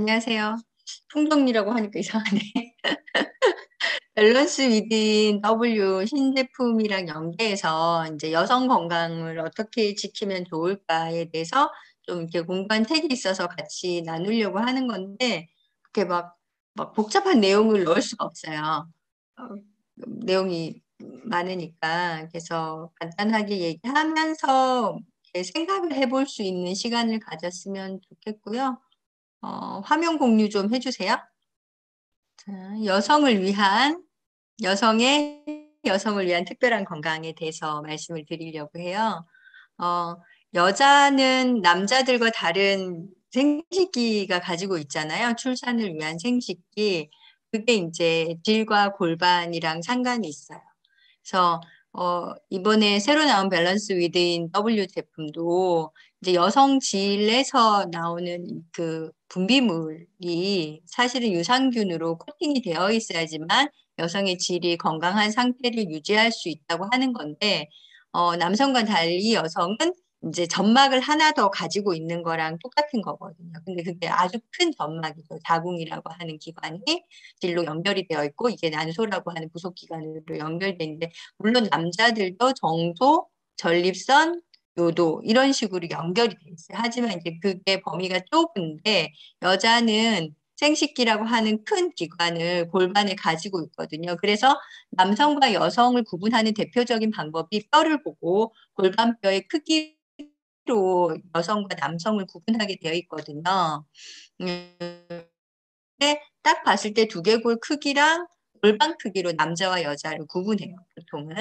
안녕하세요. 풍정리라고 하니까 이상하네. 밸런스 위드인 W 신제품이랑 연계해서 이제 여성 건강을 어떻게 지키면 좋을까에 대해서 좀 이렇게 공부한 책이 있어서 같이 나누려고 하는 건데, 그렇게 막 복잡한 내용을 넣을 수가 없어요. 어, 내용이 많으니까. 그래서 간단하게 얘기하면서 이렇게 생각을 해볼 수 있는 시간을 가졌으면 좋겠고요. 화면 공유 좀 해주세요. 자, 여성을 위한, 여성을 위한 특별한 건강에 대해서 말씀을 드리려고 해요. 어, 여자는 남자들과 다른 생식기가 가지고 있잖아요. 출산을 위한 생식기. 그게 이제 질과 골반이랑 상관이 있어요. 그래서 이번에 새로 나온 밸런스 위드인 W 제품도 이제 여성 질에서 나오는 그 분비물이 사실은 유산균으로 코팅이 되어 있어야지만 여성의 질이 건강한 상태를 유지할 수 있다고 하는 건데, 남성과 달리 여성은 이제 점막을 하나 더 가지고 있는 거랑 똑같은 거거든요. 근데 그게 아주 큰 점막이죠. 자궁이라고 하는 기관이 질로 연결이 되어 있고, 이게 난소라고 하는 부속 기관으로 연결돼 있는데, 물론 남자들도 정소, 전립선, 요도 이런 식으로 연결이 돼 있어요. 하지만 이제 그게 범위가 좁은데 여자는 생식기라고 하는 큰 기관을 골반에 가지고 있거든요. 그래서 남성과 여성을 구분하는 대표적인 방법이 뼈를 보고 골반뼈의 크기로 여성과 남성을 구분하게 되어 있거든요. 딱 봤을 때 두개골 크기랑 골반 크기로 남자와 여자를 구분해요, 보통은.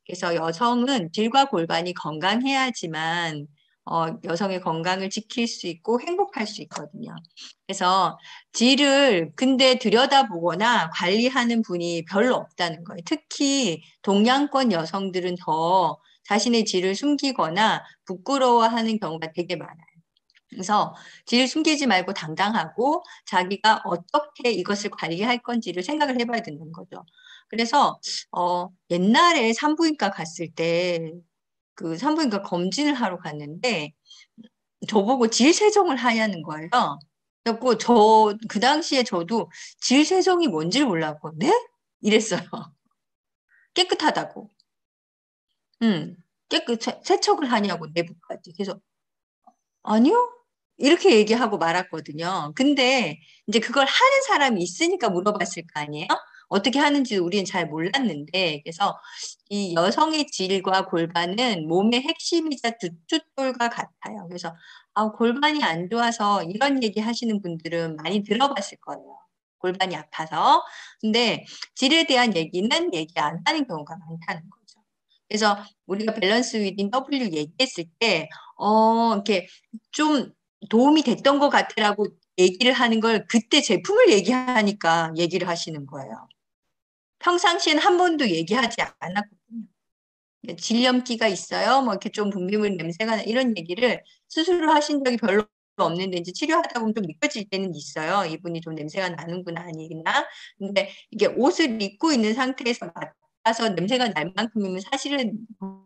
그래서 여성은 질과 골반이 건강해야지만 여성의 건강을 지킬 수 있고 행복할 수 있거든요. 그래서 질을 근데 들여다보거나 관리하는 분이 별로 없다는 거예요. 특히 동양권 여성들은 더 자신의 질을 숨기거나 부끄러워하는 경우가 되게 많아요. 그래서 질 숨기지 말고 당당하고 자기가 어떻게 이것을 관리할 건지를 생각을 해봐야 된다는 거죠. 그래서 옛날에 산부인과 갔을 때 그 산부인과 검진을 하러 갔는데 저보고 질 세정을 하냐는 거예요. 그래갖고 그 당시에 저도 질 세정이 뭔지를 몰랐고, 네? 이랬어요. 깨끗하다고. 세척을 하냐고, 내부까지. 그래서 아니요? 이렇게 얘기하고 말았거든요. 근데 이제 그걸 하는 사람이 있으니까 물어봤을 거 아니에요? 어떻게 하는지 우리는 잘 몰랐는데, 그래서 이 여성의 질과 골반은 몸의 핵심이자 주춧돌과 같아요. 그래서 골반이 안 좋아서 이런 얘기 하시는 분들은 많이 들어봤을 거예요. 골반이 아파서. 근데 질에 대한 얘기는 얘기 안 하는 경우가 많다는 거죠. 그래서 우리가 밸런스 위딘 W 얘기했을 때, 이렇게 좀 도움이 됐던 것 같으라고 얘기를 하는 걸 그때 제품을 얘기하니까 얘기를 하시는 거예요. 평상시엔 한 번도 얘기하지 않았거든요. 질염기가 있어요. 뭐 이렇게 좀 분비물 냄새가 나 이런 얘기를 스스로 하신 적이 별로 없는데 이제 치료하다 보면 좀 느껴질 때는 있어요. 이분이 좀 냄새가 나는구나 아니구나. 근데 이게 옷을 입고 있는 상태에서 맡아서 냄새가 날 만큼이면 사실은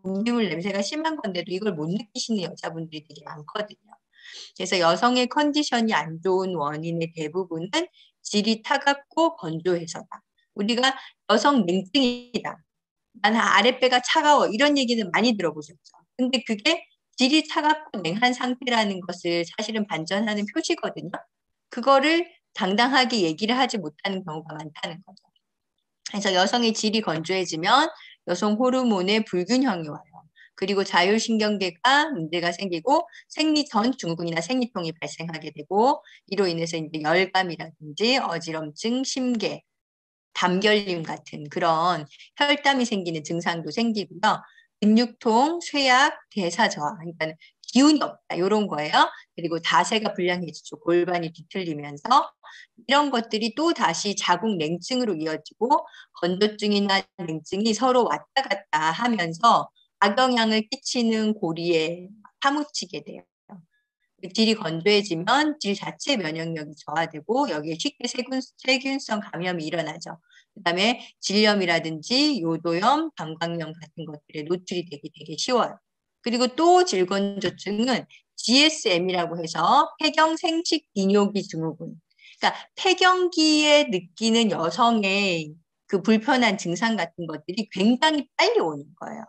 분비물 냄새가 심한 건데도 이걸 못 느끼시는 여자분들이 되게 많거든요. 그래서 여성의 컨디션이 안 좋은 원인의 대부분은 질이 타갑고 건조해서다. 우리가 여성 냉증이다. 나는 아랫배가 차가워. 이런 얘기는 많이 들어보셨죠. 근데 그게 질이 차갑고 냉한 상태라는 것을 사실은 반전하는 표시거든요. 그거를 당당하게 얘기를 하지 못하는 경우가 많다는 거죠. 그래서 여성의 질이 건조해지면 여성 호르몬의 불균형이 와요. 그리고 자율신경계가 문제가 생기고 생리전 증후군이나 생리통이 발생하게 되고 이로 인해서 이제 열감이라든지 어지럼증, 심계, 담결림 같은 그런 혈담이 생기는 증상도 생기고요. 근육통, 쇠약, 대사 저하, 그러니까 기운이 없다 이런 거예요. 그리고 다세가 불량해지죠. 골반이 뒤틀리면서 이런 것들이 또 다시 자궁 냉증으로 이어지고 건조증이나 냉증이 서로 왔다 갔다 하면서 악영향을 끼치는 고리에 파묻히게 돼요. 질이 건조해지면 질 자체 면역력이 저하되고 여기에 쉽게 세균성 감염이 일어나죠. 그다음에 질염이라든지 요도염, 방광염 같은 것들에 노출이 되게 쉬워요. 그리고 또 질건조증은 GSM이라고 해서 폐경생식 비뇨기 증후군. 그러니까 폐경기에 느끼는 여성의 그 불편한 증상 같은 것들이 굉장히 빨리 오는 거예요.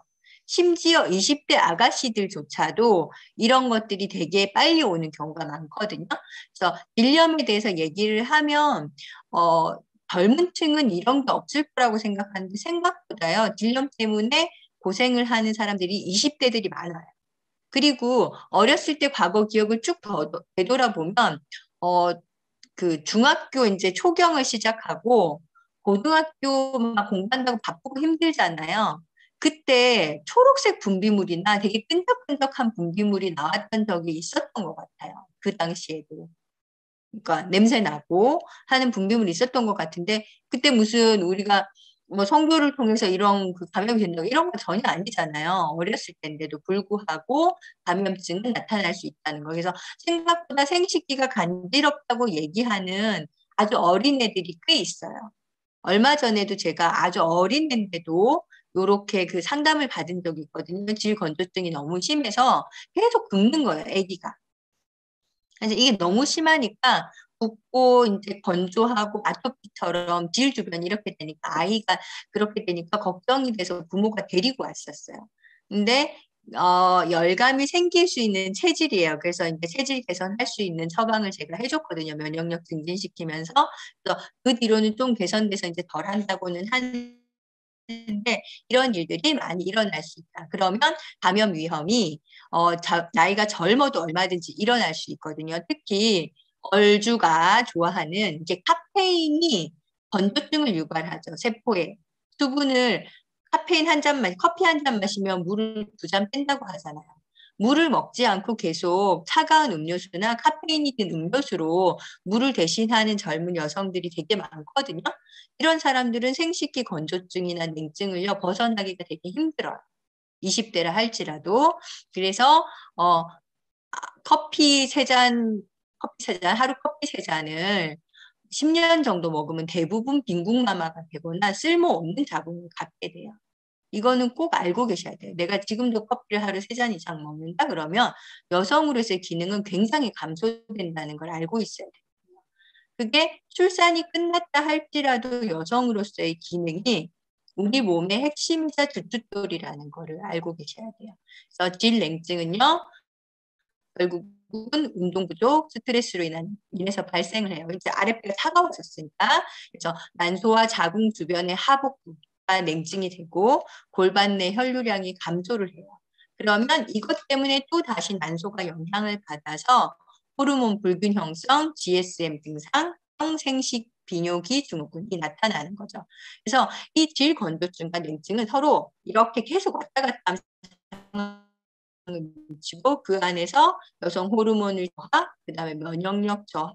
심지어 20대 아가씨들조차도 이런 것들이 되게 빨리 오는 경우가 많거든요. 그래서 질염에 대해서 얘기를 하면 어, 젊은 층은 이런 게 없을 거라고 생각하는데 생각보다요. 질염 때문에 고생을 하는 사람들이 20대들이 많아요. 그리고 어렸을 때 과거 기억을 쭉 되돌아보면 어, 그 중학교 이제 초경을 시작하고 고등학교 막 공부한다고 바쁘고 힘들잖아요. 그때 초록색 분비물이나 되게 끈적끈적한 분비물이 나왔던 적이 있었던 것 같아요. 그 당시에도. 그러니까 냄새 나고 하는 분비물이 있었던 것 같은데 그때 무슨 우리가 뭐 성교를 통해서 이런 그 감염이 된다고 이런 거 전혀 아니잖아요. 어렸을 때인데도 불구하고 감염증은 나타날 수 있다는 거. 그래서 생각보다 생식기가 간지럽다고 얘기하는 아주 어린 애들이 꽤 있어요. 얼마 전에도 제가 아주 어린 애인데도 요렇게 그 상담을 받은 적이 있거든요. 질건조증이 너무 심해서 계속 긁는 거예요, 아기가. 그래서 이게 너무 심하니까 붓고 이제 건조하고 아토피처럼 질 주변이 이렇게 되니까 아이가 그렇게 되니까 걱정이 돼서 부모가 데리고 왔었어요. 근데 열감이 생길 수 있는 체질이에요. 그래서 이제 체질 개선할 수 있는 처방을 제가 해줬거든요. 면역력 증진시키면서. 그래서 그 뒤로는 좀 개선돼서 이제 덜 한다고는 하는데 이런 일들이 많이 일어날 수 있다. 그러면 감염 위험이 나이가 젊어도 얼마든지 일어날 수 있거든요. 특히 얼주가 좋아하는 이게 카페인이 건조증을 유발하죠. 세포에 수분을 카페인 한 잔 커피 한 잔 마시면 물을 두 잔 뺀다고 하잖아요. 물을 먹지 않고 계속 차가운 음료수나 카페인이 든 음료수로 물을 대신하는 젊은 여성들이 되게 많거든요. 이런 사람들은 생식기 건조증이나 냉증을요, 벗어나기가 되게 힘들어요. 20대라 할지라도. 그래서, 커피 세 잔, 하루 커피 세 잔을 10년 정도 먹으면 대부분 빈궁마마가 되거나 쓸모없는 자궁을 갖게 돼요. 이거는 꼭 알고 계셔야 돼요. 내가 지금도 커피를 하루 세 잔 이상 먹는다 그러면 여성으로서의 기능은 굉장히 감소된다는 걸 알고 있어야 돼요. 그게 출산이 끝났다 할지라도 여성으로서의 기능이 우리 몸의 핵심이자 주춧돌이라는 거를 알고 계셔야 돼요. 그래서 질냉증은요, 결국은 운동 부족, 스트레스로 인해서 발생을 해요. 이제 아랫배가 차가워졌으니까. 그래서 난소와 자궁 주변의 하복부가 냉증이 되고 골반 내 혈류량이 감소를 해요. 그러면 이것 때문에 또 다시 난소가 영향을 받아서 호르몬 불균형성, GSM 증상, 성생식 비뇨기 증후군이 나타나는 거죠. 그래서 이 질건조증과 냉증은 서로 이렇게 계속 왔다 갔다 하면 미치고 그 안에서 여성 호르몬을 저하, 그다음에 면역력 저하,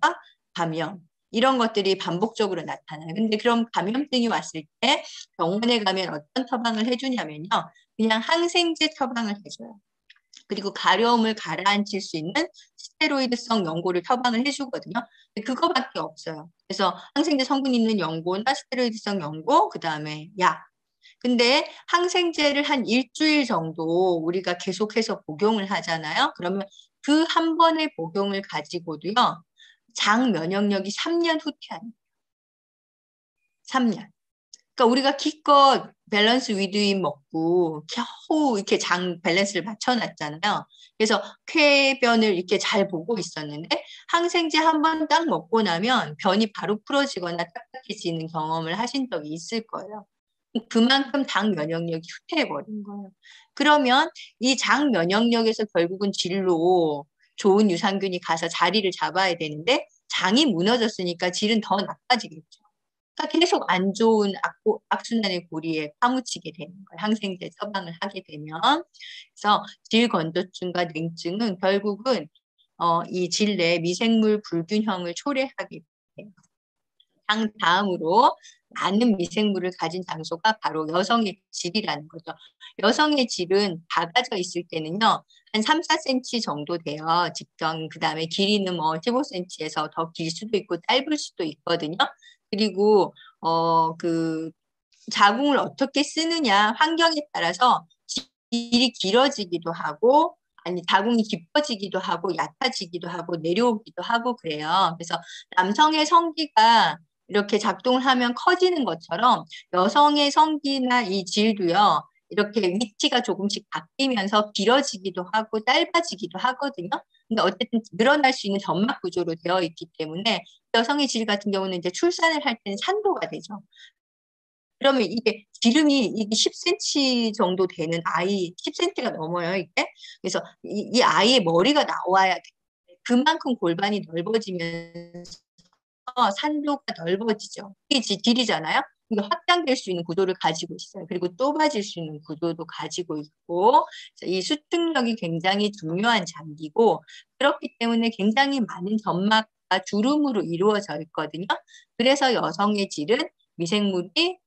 감염 이런 것들이 반복적으로 나타나요. 근데 그럼 감염증이 왔을 때 병원에 가면 어떤 처방을 해주냐면요. 그냥 항생제 처방을 해줘요. 그리고 가려움을 가라앉힐 수 있는 스테로이드성 연고를 처방을 해주거든요. 그거밖에 없어요. 그래서 항생제 성분 있는 연고나 스테로이드성 연고, 그 다음에 약. 근데 항생제를 한 일주일 정도 우리가 계속해서 복용을 하잖아요. 그러면 그 한 번의 복용을 가지고도요, 장 면역력이 3년 후퇴합니다. 3년. 그러니까 우리가 기껏 밸런스 위드윈 먹고 겨우 이렇게 장 밸런스를 맞춰놨잖아요. 그래서 쾌변을 이렇게 잘 보고 있었는데 항생제 한 번 딱 먹고 나면 변이 바로 풀어지거나 딱딱해지는 경험을 하신 적이 있을 거예요. 그만큼 장 면역력이 후퇴해버린 거예요. 그러면 이 장 면역력에서 결국은 질로 좋은 유산균이 가서 자리를 잡아야 되는데 장이 무너졌으니까 질은 더 나빠지겠죠. 그러니까 계속 안 좋은 악순환의 고리에 파묻히게 되는 거예요. 항생제 처방을 하게 되면. 그래서 질건조증과 냉증은 결국은 이 질 내 미생물 불균형을 초래하게 돼요. 다음으로 많은 미생물을 가진 장소가 바로 여성의 질이라는 거죠. 여성의 질은 작아져 있을 때는요, 한 3, 4cm 정도 돼요. 직경, 그 다음에 길이는 뭐 15cm에서 더 길 수도 있고 짧을 수도 있거든요. 그리고, 그, 자궁을 어떻게 쓰느냐, 환경에 따라서 질이 길어지기도 하고, 아니 자궁이 깊어지기도 하고 얕아지기도 하고 내려오기도 하고 그래요. 그래서 남성의 성기가 이렇게 작동을 하면 커지는 것처럼 여성의 성기나 이 질도요. 이렇게 위치가 조금씩 바뀌면서 길어지기도 하고 짧아지기도 하거든요. 근데 어쨌든 늘어날 수 있는 점막 구조로 되어 있기 때문에 여성의 질 같은 경우는 이제 출산을 할 때는 산도가 되죠. 그러면 이게 기름이 이게 10cm 정도 되는 아이, 10cm가 넘어요, 이게. 그래서 이 아이의 머리가 나와야 돼. 그만큼 골반이 넓어지면서 산도가 넓어지죠. 이게 길이잖아요. 이게 확장될 수 있는 구조를 가지고 있어요. 그리고 또 빠질 수 있는 구조도 가지고 있고, 이 수축력이 굉장히 중요한 장기고, 그렇기 때문에 굉장히 많은 점막과 주름으로 이루어져 있거든요. 그래서 여성의 질은 미생물이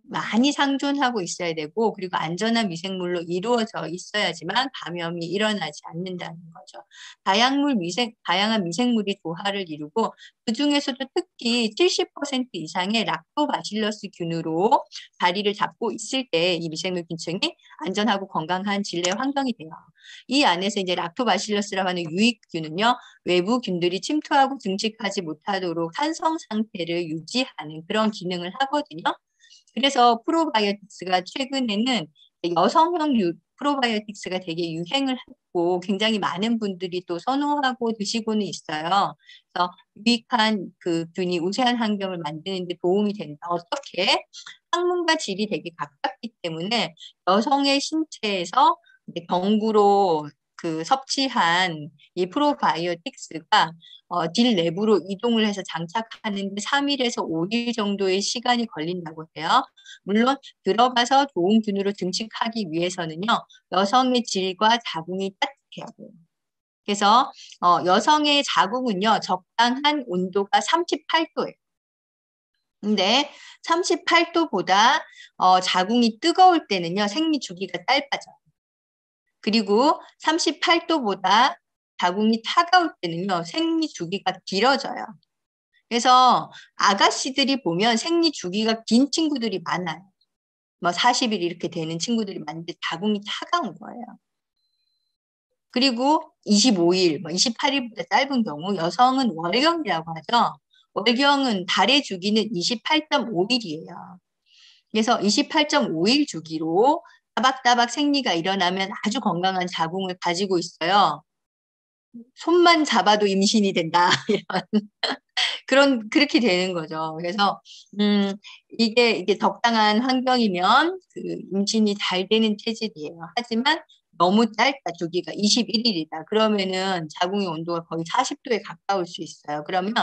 많이 상존하고 있어야 되고, 그리고 안전한 미생물로 이루어져 있어야지만 감염이 일어나지 않는다는 거죠. 다양한 미생물이 조화를 이루고, 그 중에서도 특히 70% 이상의 락토바실러스균으로 자리를 잡고 있을 때 이 미생물 균층이 안전하고 건강한 질내 환경이 돼요. 이 안에서 이제 락토바실러스라고 하는 유익균은요, 외부 균들이 침투하고 증식하지 못하도록 산성 상태를 유지하는 그런 기능을 하거든요. 그래서 프로바이오틱스가 최근에는 여성형 프로바이오틱스가 되게 유행을 했고 굉장히 많은 분들이 또 선호하고 드시고는 있어요. 그래서 유익한 그 균이 우세한 환경을 만드는 데 도움이 된다. 어떻게? 학문과 질이 되게 가깝기 때문에 여성의 신체에서 경구로 그 섭취한 이 프로바이오틱스가 질 내부로 이동을 해서 장착하는데 3일에서 5일 정도의 시간이 걸린다고 해요. 물론 들어가서 좋은 균으로 증식하기 위해서는요. 여성의 질과 자궁이 따뜻해야 돼요. 그래서 여성의 자궁은요. 적당한 온도가 38도예요. 근데 38도보다 자궁이 뜨거울 때는요. 생리 주기가 짧아져요. 그리고 38도보다 자궁이 차가울 때는요. 생리 주기가 길어져요. 그래서 아가씨들이 보면 생리 주기가 긴 친구들이 많아요. 뭐 40일 이렇게 되는 친구들이 많은데 자궁이 차가운 거예요. 그리고 25일, 뭐 28일보다 짧은 경우 여성은 월경이라고 하죠. 월경은 달의 주기는 28.5일이에요. 그래서 28.5일 주기로 따박따박 생리가 일어나면 아주 건강한 자궁을 가지고 있어요. 손만 잡아도 임신이 된다. 그렇게 되는 거죠. 그래서, 이게 적당한 환경이면 그 임신이 잘 되는 체질이에요. 하지만 너무 짧다, 주기가 21일이다. 그러면은 자궁의 온도가 거의 40도에 가까울 수 있어요. 그러면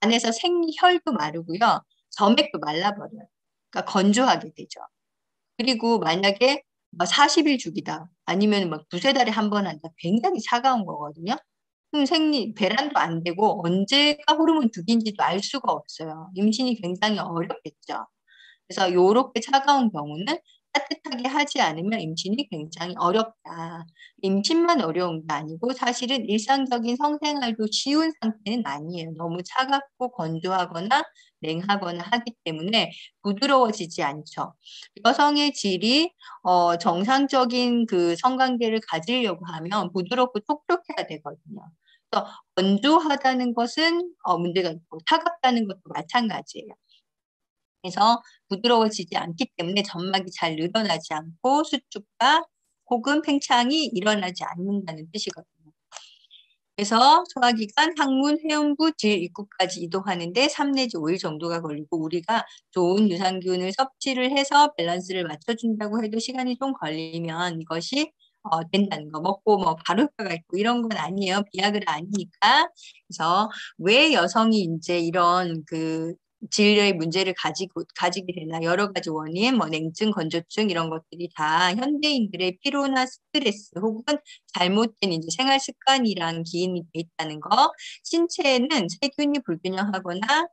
안에서 생리혈도 마르고요. 점액도 말라버려요. 그러니까 건조하게 되죠. 그리고 만약에 40일 주기다. 아니면 막 두세 달에 한 번 한다. 굉장히 차가운 거거든요. 그럼 배란도 안 되고 언제가 호르몬 주기인지도 알 수가 없어요. 임신이 굉장히 어렵겠죠. 그래서 요렇게 차가운 경우는 따뜻하게 하지 않으면 임신이 굉장히 어렵다. 임신만 어려운 게 아니고 사실은 일상적인 성생활도 쉬운 상태는 아니에요. 너무 차갑고 건조하거나 냉하거나 하기 때문에 부드러워지지 않죠. 여성의 질이 정상적인 그 성관계를 가지려고 하면 부드럽고 촉촉해야 되거든요. 그래서 건조하다는 것은 문제가 있고 차갑다는 것도 마찬가지예요. 그래서 부드러워지지 않기 때문에 점막이 잘 늘어나지 않고 수축과 혹은 팽창이 일어나지 않는다는 뜻이거든요. 그래서 소화기관, 항문, 회음부, 질 입구까지 이동하는데 3 내지 5일 정도가 걸리고 우리가 좋은 유산균을 섭취를 해서 밸런스를 맞춰준다고 해도 시간이 좀 걸리면 이것이 된다는 거. 먹고 뭐 바로 효과가 있고 이런 건 아니에요. 비아그라 아니니까. 그래서 왜 여성이 이제 이런 그 질의 문제를 가지게 되나 여러 가지 원인, 뭐 냉증, 건조증 이런 것들이 다 현대인들의 피로나 스트레스 혹은 잘못된 이제 생활 습관이랑 기인이 돼 있다는 거. 신체에는 세균이 불균형하거나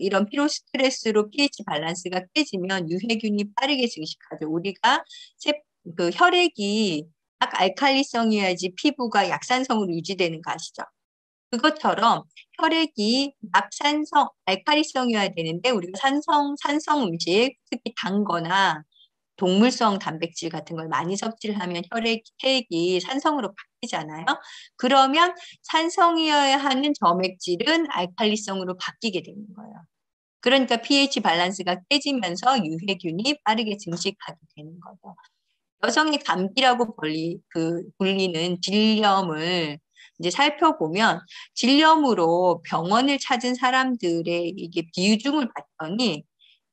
이런 피로 스트레스로 pH 밸런스가 깨지면 유해균이 빠르게 증식하죠. 우리가 그 혈액이 딱 알칼리성이어야지 피부가 약산성으로 유지되는 거 아시죠? 그것처럼 혈액이 약산성, 알칼리성이어야 되는데 우리가 산성 음식, 특히 단 거나 동물성 단백질 같은 걸 많이 섭취를 하면 혈액이 산성으로 바뀌잖아요. 그러면 산성이어야 하는 점액질은 알칼리성으로 바뀌게 되는 거예요. 그러니까 pH 밸런스가 깨지면서 유해균이 빠르게 증식하게 되는 거죠. 여성의 감기라고 불리는 질염을 이제 살펴보면 질염으로 병원을 찾은 사람들의 이게 비중을 봤더니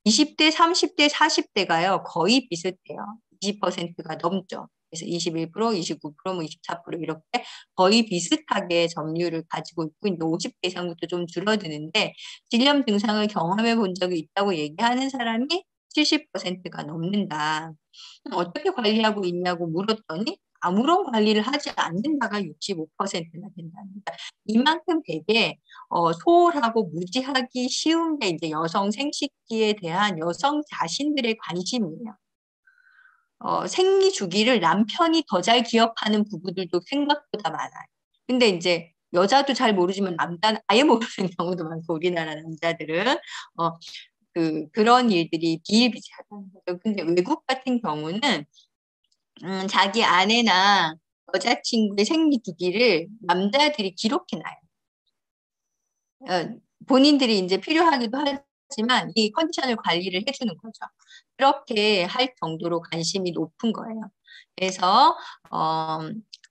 20대, 30대, 40대가요 거의 비슷해요. 20%가 넘죠. 그래서 21%, 29%, 뭐 24% 이렇게 거의 비슷하게 점유율을 가지고 있고 이제 50대 이상부터 좀 줄어드는데 질염 증상을 경험해 본 적이 있다고 얘기하는 사람이 70%가 넘는다. 어떻게 관리하고 있냐고 물었더니 아무런 관리를 하지 않는다가 65%나 된답니다. 이만큼 되게 소홀하고 무지하기 쉬운 게 이제 여성 생식기에 대한 여성 자신들의 관심이에요. 생리 주기를 남편이 더 잘 기억하는 부부들도 생각보다 많아요. 근데 이제 여자도 잘 모르지만 남자는 아예 모르는 경우도 많고 우리나라 남자들은 그런 일들이 비일비재하다는 거죠. 근데 외국 같은 경우는 자기 아내나 여자친구의 생리 주기를 남자들이 기록해놔요. 본인들이 이제 필요하기도 하지만 이 컨디션을 관리를 해주는 거죠. 그렇게 할 정도로 관심이 높은 거예요. 그래서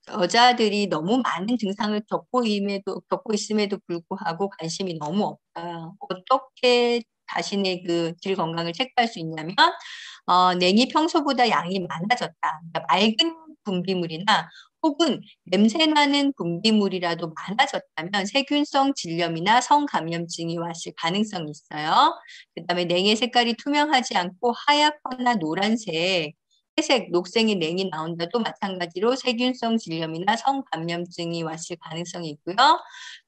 여자들이 너무 많은 증상을 겪고 있음에도 불구하고 관심이 너무 없다. 어떻게 자신의 그 질 건강을 체크할 수 있냐면 냉이 평소보다 양이 많아졌다. 그러니까 맑은 분비물이나 혹은 냄새나는 분비물이라도 많아졌다면 세균성 질염이나 성감염증이 왔을 가능성이 있어요. 그다음에 냉의 색깔이 투명하지 않고 하얗거나 노란색, 회색, 녹색의 냉이 나온다도 마찬가지로 세균성 질염이나 성감염증이 왔을 가능성이 있고요.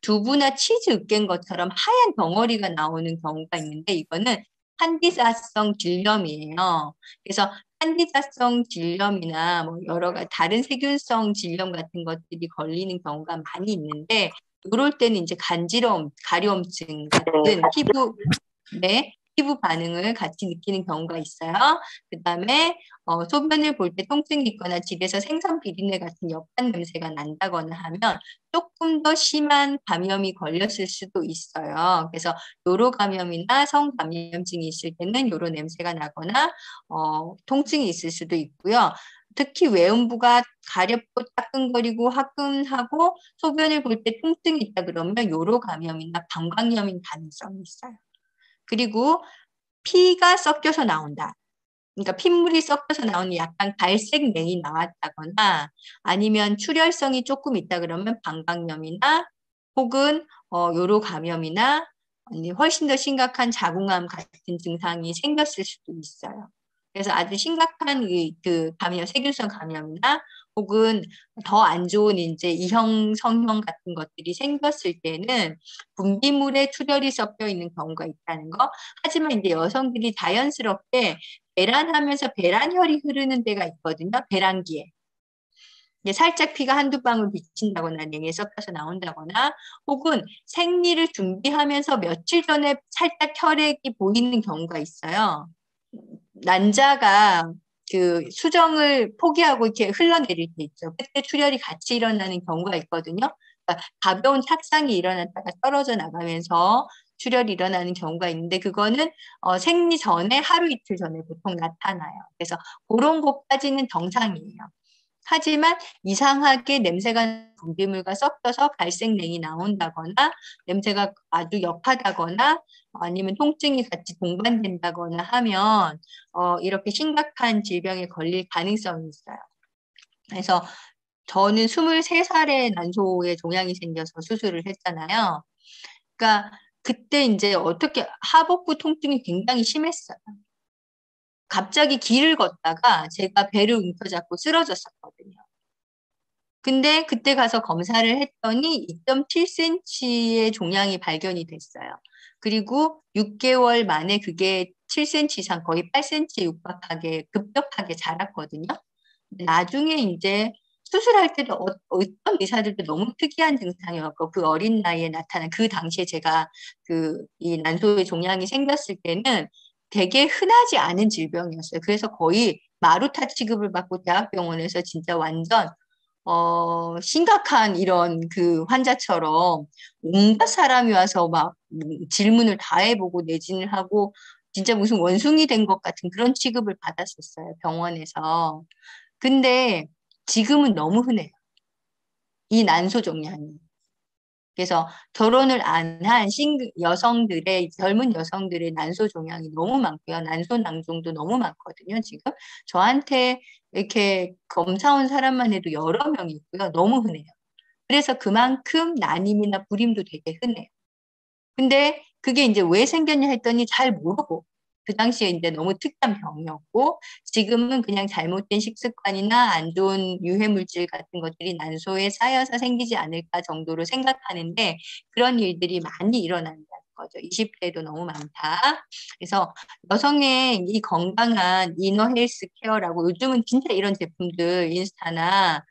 두부나 치즈 으깬 것처럼 하얀 덩어리가 나오는 경우가 있는데 이거는 한디사성 질염이에요. 그래서 한디사성 질염이나 뭐 여러 가지 다른 세균성 질염 같은 것들이 걸리는 경우가 많이 있는데 이럴 때는 이제 간지러움, 가려움증 같은 피부 반응을 같이 느끼는 경우가 있어요. 그다음에 소변을 볼 때 통증이 있거나 집에서 생선 비린내 같은 역한 냄새가 난다거나 하면 조금 더 심한 감염이 걸렸을 수도 있어요. 그래서 요로 감염이나 성감염증이 있을 때는 요로 냄새가 나거나 통증이 있을 수도 있고요. 특히 외음부가 가렵고 따끔거리고 화끈하고 소변을 볼 때 통증이 있다 그러면 요로 감염이나 방광염인 가능성이 있어요. 그리고 피가 섞여서 나온다. 그러니까 핏물이 섞여서 나오는 약간 갈색 냉이 나왔다거나 아니면 출혈성이 조금 있다 그러면 방광염이나 혹은 요로 감염이나 아니 훨씬 더 심각한 자궁암 같은 증상이 생겼을 수도 있어요. 그래서 아주 심각한 그 감염, 세균성 감염이나 혹은 더 안 좋은 이제 이형, 성형 같은 것들이 생겼을 때는 분비물에 출혈이 섞여 있는 경우가 있다는 거. 하지만 이제 여성들이 자연스럽게 배란하면서 배란혈이 흐르는 데가 있거든요. 배란기에. 이제 살짝 피가 한두 방울 비친다거나 냉에 섞여서 나온다거나 혹은 생리를 준비하면서 며칠 전에 살짝 혈액이 보이는 경우가 있어요. 난자가 그 수정을 포기하고 이렇게 흘러내릴 때 있죠. 그때 출혈이 같이 일어나는 경우가 있거든요. 그러니까 가벼운 착상이 일어났다가 떨어져 나가면서 출혈이 일어나는 경우가 있는데 그거는 생리 전에 하루 이틀 전에 보통 나타나요. 그래서 그런 것까지는 정상이에요. 하지만 이상하게 냄새가 분비물과 섞여서 갈색냉이 나온다거나 냄새가 아주 역하다거나 아니면 통증이 같이 동반된다거나 하면 이렇게 심각한 질병에 걸릴 가능성이 있어요. 그래서 저는 23살에 난소에 종양이 생겨서 수술을 했잖아요. 그러니까 그때 이제 어떻게 하복부 통증이 굉장히 심했어요. 갑자기 길을 걷다가 제가 배를 움켜잡고 쓰러졌었거든요. 근데 그때 가서 검사를 했더니 2.7cm의 종양이 발견이 됐어요. 그리고 6개월 만에 그게 7cm 이상 거의 8cm에 육박하게 급격하게 자랐거든요. 나중에 이제 수술할 때도 어떤 의사들도 너무 특이한 증상이었고 그 어린 나이에 나타난 그 당시에 제가 이 난소의 종양이 생겼을 때는 되게 흔하지 않은 질병이었어요. 그래서 거의 마루타 취급을 받고 대학병원에서 진짜 완전 심각한 이런 그 환자처럼 온갖 사람이 와서 막 질문을 다 해보고 내진을 하고 진짜 무슨 원숭이 된 것 같은 그런 취급을 받았었어요, 병원에서. 근데 지금은 너무 흔해요. 이 난소종양이. 그래서 결혼을 안 한 여성들의, 젊은 여성들의 난소 종양이 너무 많고요. 난소 낭종도 너무 많거든요, 지금. 저한테 이렇게 검사 온 사람만 해도 여러 명이 있고요. 너무 흔해요. 그래서 그만큼 난임이나 불임도 되게 흔해요. 근데 그게 이제 왜 생겼냐 했더니 잘 모르고 그 당시에 이제 너무 특이한 병이었고 지금은 그냥 잘못된 식습관이나 안 좋은 유해물질 같은 것들이 난소에 쌓여서 생기지 않을까 정도로 생각하는데 그런 일들이 많이 일어난다는 거죠. 20대에도 너무 많다. 그래서 여성의 이 건강한 이너 헬스 케어라고 요즘은 진짜 이런 제품들 인스타나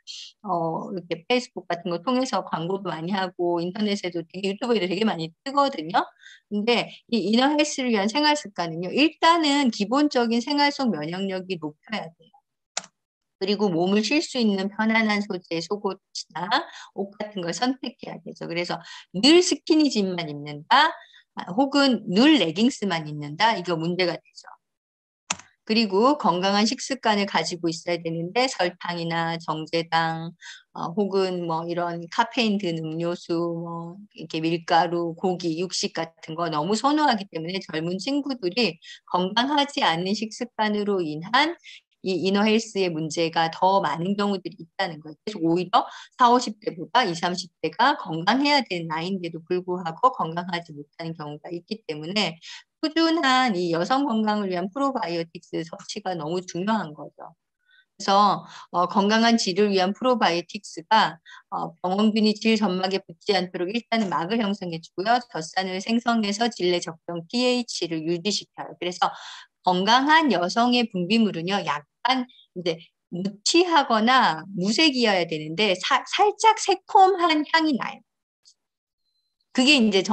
이렇게 페이스북 같은 거 통해서 광고도 많이 하고 인터넷에도 되게 유튜브에도 되게 많이 뜨거든요. 근데 이 이너 헬스를 위한 생활 습관은요. 일단은 기본적인 생활 속 면역력이 높여야 돼요. 그리고 몸을 쉴 수 있는 편안한 소재의 속옷이나 옷 같은 걸 선택해야 되죠. 그래서 늘 스키니진만 입는다, 혹은 늘 레깅스만 입는다, 이거 문제가 되죠. 그리고 건강한 식습관을 가지고 있어야 되는데 설탕이나 정제당 혹은 뭐 이런 카페인 든 음료수 뭐 이렇게 밀가루, 고기, 육식 같은 거 너무 선호하기 때문에 젊은 친구들이 건강하지 않은 식습관으로 인한 이 이너헬스의 문제가 더 많은 경우들이 있다는 거예요. 그래서 오히려 40, 50대보다 20, 30대가 건강해야 되는 나이인데도 불구하고 건강하지 못하는 경우가 있기 때문에 꾸준한 이 여성 건강을 위한 프로바이오틱스 섭취가 너무 중요한 거죠. 그래서 건강한 질을 위한 프로바이오틱스가 병원균이 질 점막에 붙지 않도록 일단은 막을 형성해주고요. 젖산을 생성해서 질 내 적정 pH를 유지시켜요. 그래서 건강한 여성의 분비물은요, 약간 이제 무취하거나 무색이어야 되는데 살짝 새콤한 향이 나요. 그게 이제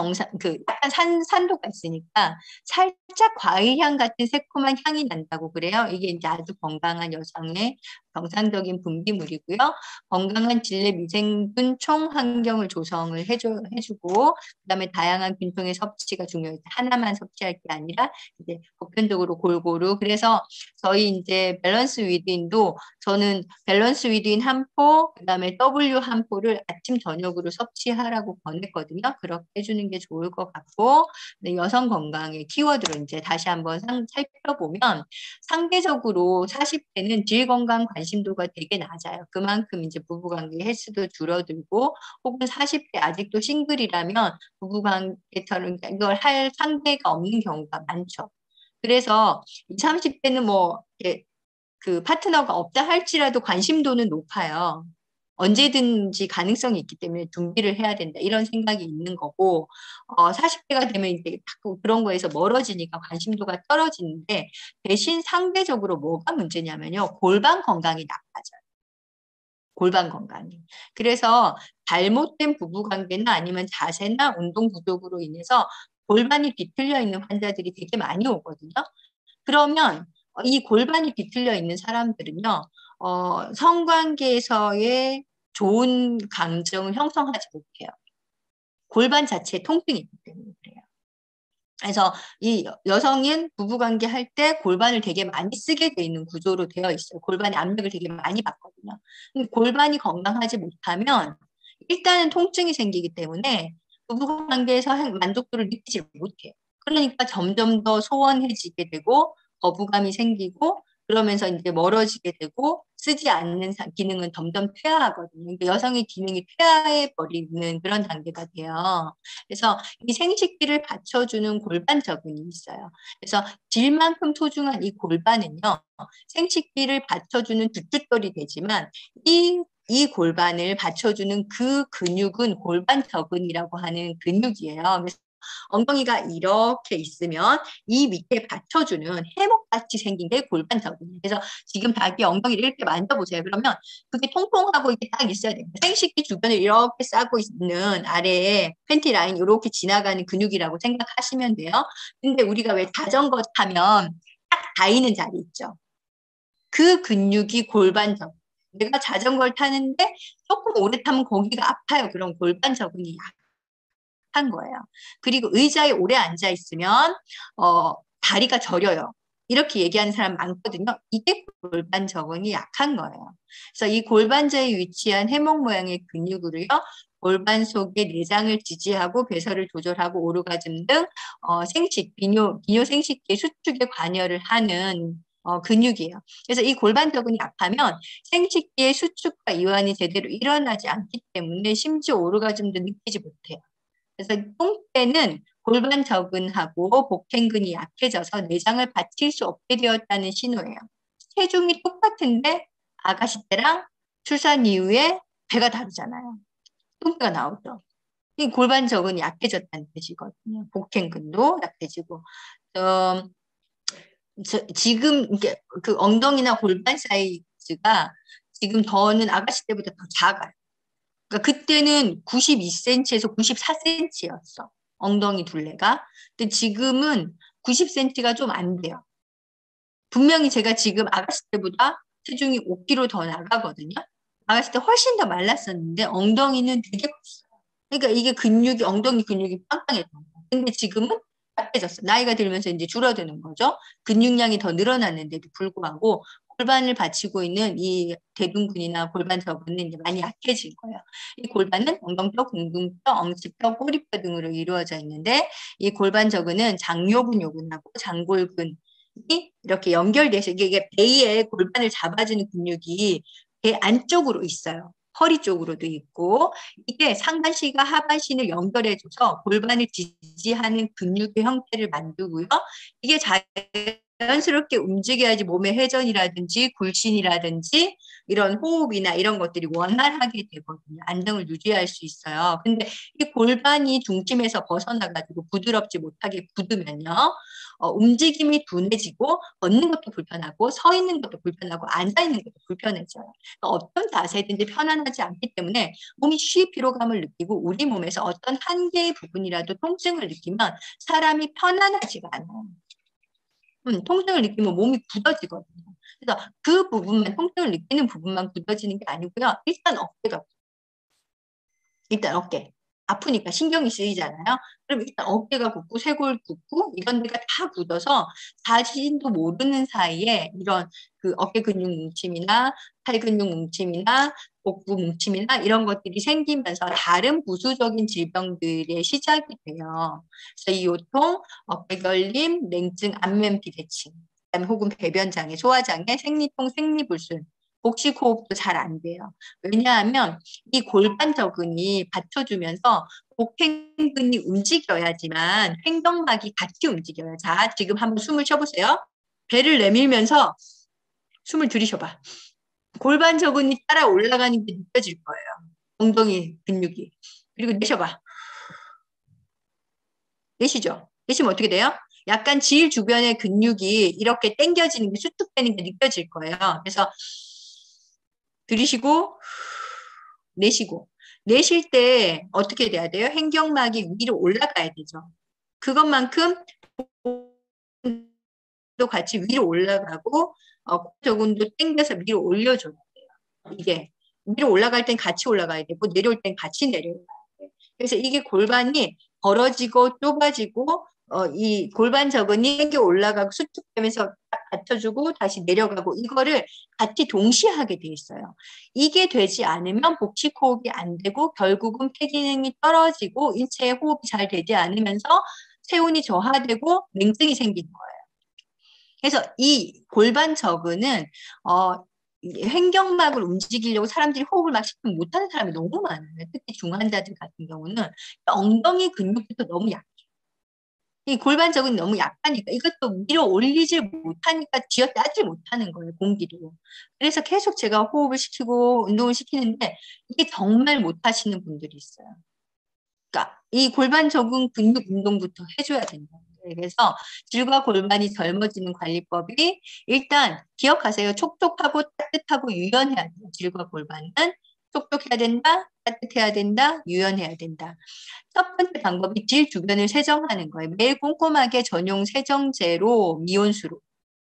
약간 산도가 있으니까 살짝 과일향 같은 새콤한 향이 난다고 그래요. 이게 이제 아주 건강한 여성의 정상적인 분비물이고요. 건강한 질내 미생균 총 환경을 조성을 해주고, 그다음에 다양한 균종의 섭취가 중요해요. 하나만 섭취할 게 아니라 이제 보편적으로 골고루. 그래서 저희 이제 밸런스 위드인도 저는 밸런스 위드인 한 포, 그다음에 W 한 포를 아침 저녁으로 섭취하라고 권했거든요. 그렇게 해주는 게 좋을 것 같고, 네, 여성 건강의 키워드로 이제 다시 한번 살펴보면 상대적으로 40대는 질 건강 관심도가 되게 낮아요. 그만큼 이제 부부관계 횟수도 줄어들고, 혹은 40대 아직도 싱글이라면 부부관계처럼 이걸 할 상대가 없는 경우가 많죠. 그래서 20, 30대는 뭐 그 파트너가 없다 할지라도 관심도는 높아요. 언제든지 가능성이 있기 때문에 준비를 해야 된다. 이런 생각이 있는 거고, 40대가 되면 이제 자꾸 그런 거에서 멀어지니까 관심도가 떨어지는데, 대신 상대적으로 뭐가 문제냐면요. 골반 건강이 나빠져요. 골반 건강이. 그래서 잘못된 부부 관계나 아니면 자세나 운동 부족으로 인해서 골반이 뒤틀려 있는 환자들이 되게 많이 오거든요. 그러면 이 골반이 비틀려 있는 사람들은요, 성관계에서의 좋은 감정을 형성하지 못해요. 골반 자체에 통증이 있기 때문에 그래요. 그래서 이 여성은 부부관계 할 때 골반을 되게 많이 쓰게 돼 있는 구조로 되어 있어요. 골반에 압력을 되게 많이 받거든요. 근데 골반이 건강하지 못하면 일단은 통증이 생기기 때문에 부부관계에서 만족도를 느끼지 못해요. 그러니까 점점 더 소원해지게 되고 거부감이 생기고 그러면서 이제 멀어지게 되고 쓰지 않는 기능은 점점 퇴화하거든요. 그러니까 여성의 기능이 퇴화해 버리는 그런 단계가 돼요. 그래서 이 생식기를 받쳐주는 골반 저근이 있어요. 그래서 질만큼 소중한 이 골반은요, 생식기를 받쳐주는 주춧돌이 되지만 이 골반을 받쳐주는 그 근육은 골반 저근이라고 하는 근육이에요. 그래서 엉덩이가 이렇게 있으면 이 밑에 받쳐주는 해먹같이 생긴 게 골반 저근이에요. 그래서 지금 자기 엉덩이를 이렇게 만져보세요. 그러면 그게 통통하고 이렇게 딱 있어야 됩니다. 생식기 주변을 이렇게 싸고 있는 아래에 팬티 라인 이렇게 지나가는 근육이라고 생각하시면 돼요. 근데 우리가 왜 자전거 타면 딱 닿이는 자리 있죠. 그 근육이 골반적. 내가 자전거를 타는데 조금 오래 타면 거기가 아파요. 그럼 골반적은이 약한 거예요. 그리고 의자에 오래 앉아 있으면 다리가 저려요. 이렇게 얘기하는 사람 많거든요. 이게 골반 적응이 약한 거예요. 그래서 이 골반자에 위치한 해먹 모양의 근육으로요. 골반 속의 내장을 지지하고 배설을 조절하고 오르가즘 등 생식, 비뇨 생식기 수축에 관여를 하는 근육이에요. 그래서 이 골반 적응이 약하면 생식기의 수축과 이완이 제대로 일어나지 않기 때문에 심지어 오르가즘도 느끼지 못해요. 그래서 똥배는 골반 적응하고 복행근이 약해져서 내장을 받칠 수 없게 되었다는 신호예요. 체중이 똑같은데 아가씨 때랑 출산 이후에 배가 다르잖아요. 똥배가 나오죠. 이 골반 적응이 약해졌다는 뜻이거든요. 복행근도 약해지고. 어, 지금 이게 그 엉덩이나 골반 사이즈가 지금 저는 아가씨 때보다 더 작아요. 그러니까 그때는 92cm에서 94cm였어. 엉덩이 둘레가. 근데 지금은 90cm가 좀 안 돼요. 분명히 제가 지금 아가씨 때보다 체중이 5kg 더 나가거든요. 아가씨 때 훨씬 더 말랐었는데 엉덩이는 되게 컸어요. 그러니까 이게 근육이 엉덩이 근육이 빵빵했던 거예요. 근데 지금은 약해졌어. 나이가 들면서 이제 줄어드는 거죠. 근육량이 더 늘어났는데도 불구하고 골반을 받치고 있는 이 대둔근이나 골반 저근은 이제 많이 약해질 거예요. 이 골반은 엉덩뼈, 궁둥뼈, 엄지뼈, 꼬리뼈 등으로 이루어져 있는데 이 골반 저근은 장요근요근하고 장골근 이렇게 연결돼서 이게 배에 골반을 잡아주는 근육이 배 안쪽으로 있어요. 허리 쪽으로도 있고 이게 상반신과 하반신을 연결해줘서 골반을 지지하는 근육의 형태를 만들고요. 이게 자연스럽게 움직여야지 몸의 회전이라든지 굴신이라든지 이런 호흡이나 이런 것들이 원활하게 되거든요. 안정을 유지할 수 있어요. 근데 이 골반이 중심에서 벗어나가지고 부드럽지 못하게 굳으면요. 움직임이 둔해지고 걷는 것도 불편하고 서 있는 것도 불편하고 앉아 있는 것도 불편해져요. 어떤 자세든지 편안하지 않기 때문에 몸이 쉬 피로감을 느끼고 우리 몸에서 어떤 한 개의 부분이라도 통증을 느끼면 사람이 편안하지가 않아요. 통증을 느끼면 몸이 굳어지거든요. 그래서 그 부분만 통증을 느끼는 부분만 굳어지는 게 아니고요. 일단 어깨. 아프니까 신경이 쓰이잖아요. 그럼 일단 어깨가 굳고 쇄골 굳고 이런 데가 다 굳어서 자신도 모르는 사이에 이런 그 어깨 근육 뭉침이나 팔 근육 뭉침이나 복부 뭉침이나 이런 것들이 생기면서 다른 부수적인 질병들의 시작이 돼요. 그래서 이 요통, 어깨 결림, 냉증, 안면 비대칭, 그다음에 혹은 배변장애, 소화장애, 생리통, 생리불순, 복식호흡도 잘 안 돼요. 왜냐하면 이 골반 저근이 받쳐주면서 복행근이 움직여야지만 횡격막이 같이 움직여요. 자, 지금 한번 숨을 쉬어보세요. 배를 내밀면서 숨을 들이셔봐. 골반 저근이 따라 올라가는 게 느껴질 거예요. 엉덩이 근육이. 그리고 내셔봐. 내쉬죠? 내쉬면 어떻게 돼요? 약간 질 주변의 근육이 이렇게 당겨지는 게 수축되는 게 느껴질 거예요. 그래서 들이쉬고 내쉬고. 내쉴 때 어떻게 돼야 돼요? 횡격막이 위로 올라가야 되죠. 그것만큼 도 같이 위로 올라가고 저근도 당겨서 위로 올려줘야 돼요. 이게 위로 올라갈 땐 같이 올라가야 되고 내려올 땐 같이 내려야 돼요. 그래서 이게 골반이 벌어지고 좁아지고 이 골반 저근이 당겨 올라가고 수축되면서 받쳐주고 다시 내려가고 이거를 같이 동시에 하게 돼 있어요. 이게 되지 않으면 복식 호흡이 안 되고 결국은 폐 기능이 떨어지고 인체의 호흡이 잘 되지 않으면서 체온이 저하되고 냉증이 생기는 거예요. 그래서 이 골반 저근은 횡격막을 움직이려고 사람들이 호흡을 막 시키면 못하는 사람이 너무 많아요. 특히 중환자들 같은 경우는 엉덩이 근육부터 너무 약해요. 이 골반 저근이 너무 약하니까 이것도 밀어 올리질 못하니까 쥐어짜지 못하는 거예요, 공기도. 그래서 계속 제가 호흡을 시키고 운동을 시키는데 이게 정말 못하시는 분들이 있어요. 그러니까 이 골반 적응 근육 운동부터 해줘야 된다. 그래서 질과 골반이 젊어지는 관리법이 일단 기억하세요. 촉촉하고 따뜻하고 유연해야 돼요. 질과 골반은 촉촉해야 된다, 따뜻해야 된다, 유연해야 된다. 첫 번째 방법이 질 주변을 세정하는 거예요. 매일 꼼꼼하게 전용 세정제로 미온수로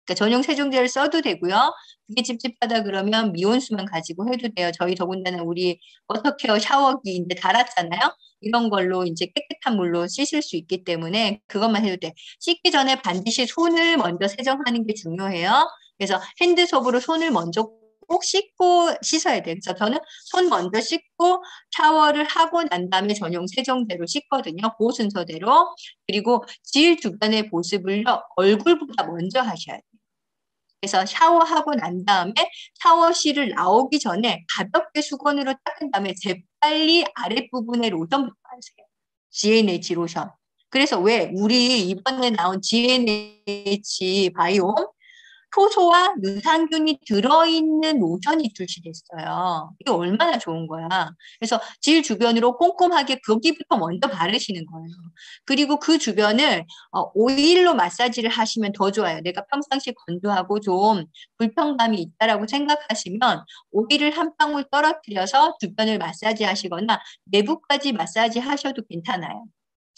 그러니까 전용 세정제를 써도 되고요. 그게 찝찝하다 그러면 미온수만 가지고 해도 돼요. 저희 더군다나 우리 워터케어 샤워기 이제 달았잖아요. 이런 걸로 이제 깨끗한 물로 씻을 수 있기 때문에 그것만 해도 돼. 씻기 전에 반드시 손을 먼저 세정하는 게 중요해요. 그래서 핸드소프로 손을 먼저 꼭 씻고 씻어야 돼요. 그래서 저는 손 먼저 씻고 샤워를 하고 난 다음에 전용 세정제로 씻거든요. 그 순서대로. 그리고 질 주변의 보습을 얼굴보다 먼저 하셔야 돼요. 그래서 샤워하고 난 다음에 샤워실을 나오기 전에 가볍게 수건으로 닦은 다음에 재빨리 아랫부분에 로션부터 하세요. GNH 로션. 그래서 왜 우리 이번에 나온 GNH 바이옴 효소와 유산균이 들어있는 로션이 출시됐어요. 이게 얼마나 좋은 거야. 그래서 질 주변으로 꼼꼼하게 거기부터 먼저 바르시는 거예요. 그리고 그 주변을 오일로 마사지를 하시면 더 좋아요. 내가 평상시 건조하고 좀 불편감이 있다라고 생각하시면 오일을 한 방울 떨어뜨려서 주변을 마사지 하시거나 내부까지 마사지 하셔도 괜찮아요.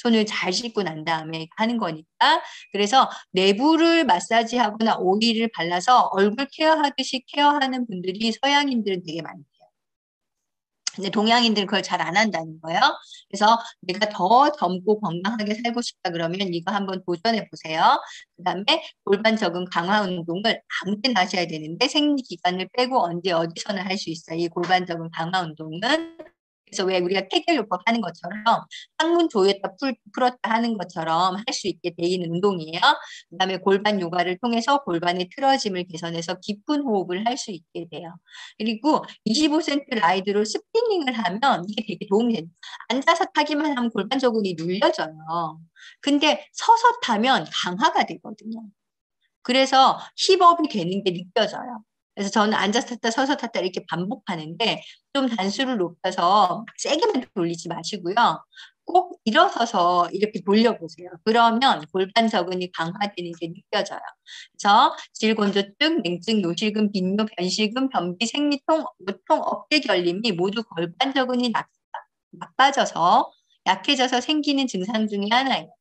손을 잘 씻고 난 다음에 하는 거니까. 그래서 내부를 마사지하거나 오일을 발라서 얼굴 케어하듯이 케어하는 분들이 서양인들은 되게 많대요. 근데 동양인들은 그걸 잘 안 한다는 거예요. 그래서 내가 더 젊고 건강하게 살고 싶다 그러면 이거 한번 도전해 보세요. 그다음에 골반 적응 강화 운동을 아무 때나 하셔야 되는데 생리 기간을 빼고 언제 어디서나 할 수 있어요. 이 골반 적응 강화 운동은. 그래서 왜 우리가 케겔요법 하는 것처럼 항문 조였다 풀었다 하는 것처럼 할 수 있게 돼 있는 운동이에요. 그다음에 골반 요가를 통해서 골반의 틀어짐을 개선해서 깊은 호흡을 할 수 있게 돼요. 그리고 25cm 라이드로 스피닝을 하면 이게 되게 도움이 돼요. 앉아서 타기만 하면 골반 적응이 눌려져요. 근데 서서 타면 강화가 되거든요. 그래서 힙업이 되는 게 느껴져요. 그래서 저는 앉아서 탔다 서서 탔다 이렇게 반복하는데 좀 단수를 높여서 세게만 돌리지 마시고요. 꼭 일어서서 이렇게 돌려보세요. 그러면 골반 저근이 강화되는 게 느껴져요. 그래서 질건조증, 냉증, 요실금, 빈뇨, 변실금, 변비, 생리통, 무통, 어깨 결림이 모두 골반 저근이 나빠져서 약해져서 생기는 증상 중에 하나예요.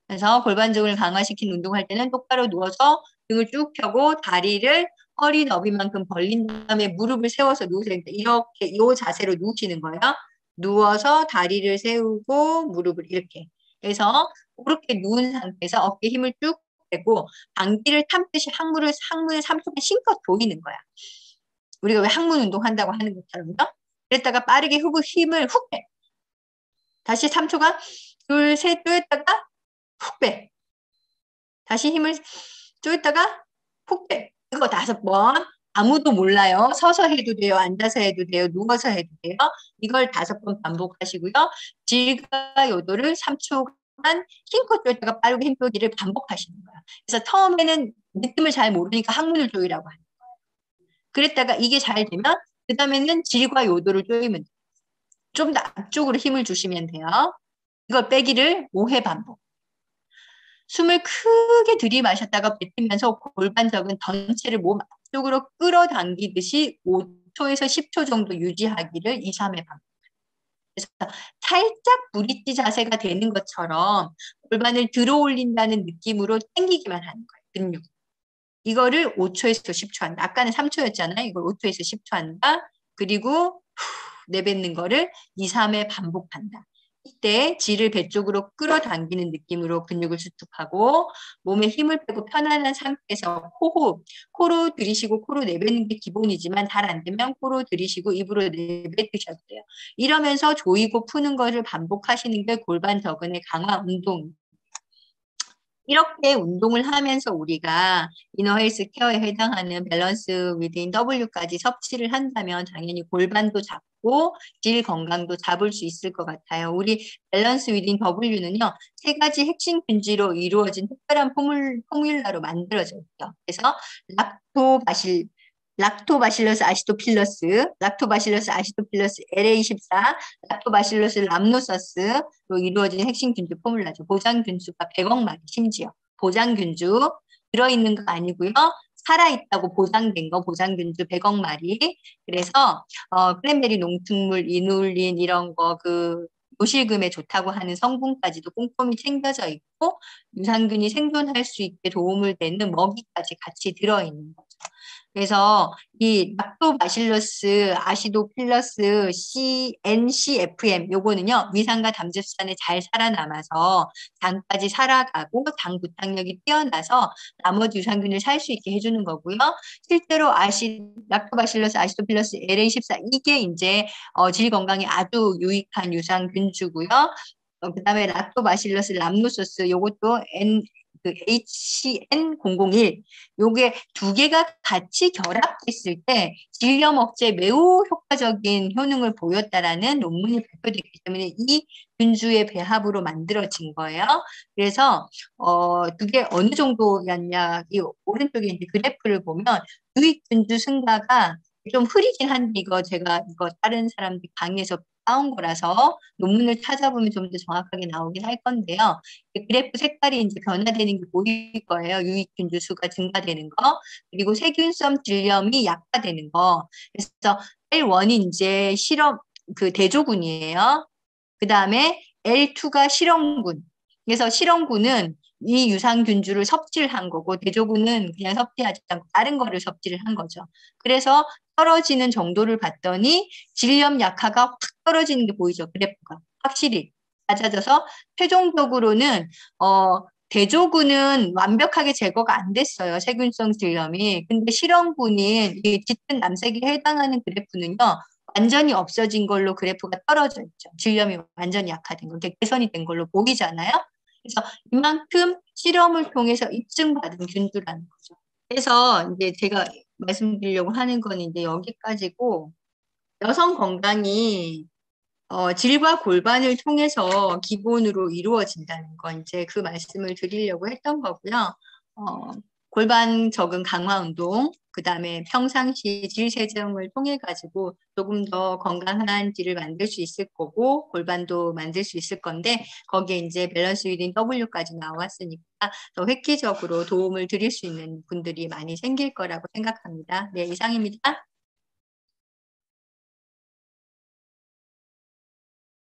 그래서 골반근을 강화시킨 운동할 때는 똑바로 누워서 등을 쭉 펴고 다리를 허리 너비만큼 벌린 다음에 무릎을 세워서 누우세요. 이렇게 이 자세로 누우시는 거예요. 누워서 다리를 세우고 무릎을 이렇게. 그래서 그렇게 누운 상태에서 어깨 힘을 쭉 빼고 방귀를 탐듯이 항문을 3초간 심껏 조이는 거야. 우리가 왜 항문 운동 한다고 하는 것처럼요. 그랬다가 빠르게 힘을 훅 빼. 다시 3초간 둘, 셋, 쪼였다가 훅 빼. 다시 힘을 쪼였다가 훅 빼. 이거 5번. 아무도 몰라요. 서서 해도 돼요. 앉아서 해도 돼요. 누워서 해도 돼요. 이걸 5번 반복하시고요. 질과 요도를 3초간 힘껏 쪼였다가 빠르게 힘 빼기를 반복하시는 거예요. 그래서 처음에는 느낌을 잘 모르니까 항문을 조이라고 하는 거예요. 그랬다가 이게 잘 되면 그 다음에는 질과 요도를 조이면 돼요. 좀 더 앞쪽으로 힘을 주시면 돼요. 이걸 빼기를 5회 반복. 숨을 크게 들이마셨다가 뱉으면서 골반 적은 전체를 몸 앞쪽으로 끌어당기듯이 5초에서 10초 정도 유지하기를 2, 3회 반복. 그래서 살짝 브릿지 자세가 되는 것처럼 골반을 들어 올린다는 느낌으로 당기기만 하는 거예요. 근육. 이거를 5초에서 10초 한다. 아까는 3초였잖아요. 이걸 5초에서 10초 한다. 그리고 내뱉는 거를 2, 3회 반복한다. 이때 질을 배 쪽으로 끌어당기는 느낌으로 근육을 수축하고 몸에 힘을 빼고 편안한 상태에서 호흡, 코로 들이쉬고 코로 내뱉는 게 기본이지만 잘 안 되면 코로 들이쉬고 입으로 내뱉으셔도 돼요. 이러면서 조이고 푸는 것을 반복하시는 게 골반 저근의 강화 운동. 이렇게 운동을 하면서 우리가 이너 헬스 케어에 해당하는 밸런스 위드인 W까지 섭취를 한다면 당연히 골반도 잡고 질 건강도 잡을 수 있을 것 같아요. 우리 밸런스 위드인 W는요, 3가지 핵심 균지로 이루어진 특별한 포뮬라로 만들어져 있죠. 그래서 락토바실러스 아시도필러스 LA14, 락토바실러스 람노서스로 이루어진 핵심 균주 포뮬라죠. 보장균수가 100억 마리, 심지어 보장균주 들어있는 거 아니고요. 살아있다고 보장된 거 보장균주 100억 마리. 그래서 크랜베리 농축물, 이눌린 이런 거 요실금에 좋다고 하는 성분까지도 꼼꼼히 챙겨져 있고 유산균이 생존할 수 있게 도움을 되는 먹이까지 같이 들어있는 거죠. 그래서 이 락토바실러스 아시도필러스 NCFM 요거는요 위산과 담즙산에 잘 살아남아서 장까지 살아가고 장 부착력이 뛰어나서 나머지 유산균을 살 수 있게 해주는 거고요. 실제로 락토바실러스 아시도필러스 LA14 이게 이제 질 건강에 아주 유익한 유산균주고요. 그다음에 락토바실러스 람노소스 요것도 HN001 요게 두 개가 같이 결합했을 때 질염 억제에 매우 효과적인 효능을 보였다라는 논문이 발표됐기 때문에 이 균주의 배합으로 만들어진 거예요. 그래서 그게 어느 정도였냐 이 오른쪽에 이제 그래프를 보면 유익 균주 승가가 좀 흐리긴 한데 제가 다른 사람들 강의에서 따온 거라서 논문을 찾아보면 좀 더 정확하게 나오긴 할 건데요. 그래프 색깔이 이제 변화되는 게 보일 거예요. 유익균주 수가 증가되는 거, 그리고 세균성 질염이 약화되는 거. 그래서 L1이 이제 그 대조군이에요. 그 다음에 L2가 실험군. 그래서 실험군은 이 유산균주를 섭취를 한 거고 대조군은 그냥 섭취하지 않고 다른 거를 섭취를 한 거죠. 그래서 떨어지는 정도를 봤더니 질염 약화가 확 떨어지는 게 보이죠. 그래프가 확실히 낮아져서 최종적으로는 대조군은 완벽하게 제거가 안 됐어요. 세균성 질염이. 근데 실험군인 이 짙은 남색에 해당하는 그래프는요. 완전히 없어진 걸로 그래프가 떨어져 있죠. 질염이 완전히 약화된 거. 이게 개선이 된 걸로 보이잖아요. 그래서 이만큼 실험을 통해서 입증받은 균주라는 거죠. 그래서 이제 제가 말씀드리려고 하는 건 이제 여기까지고 여성 건강이 질과 골반을 통해서 기본으로 이루어진다는 건 이제 그 말씀을 드리려고 했던 거고요. 골반 적응 강화 운동, 그 다음에 평상시 질 세정을 통해 가지고 조금 더 건강한 질을 만들 수 있을 거고 골반도 만들 수 있을 건데 거기에 이제 밸런스 위딩 W까지 나왔으니까 더 획기적으로 도움을 드릴 수 있는 분들이 많이 생길 거라고 생각합니다. 네, 이상입니다.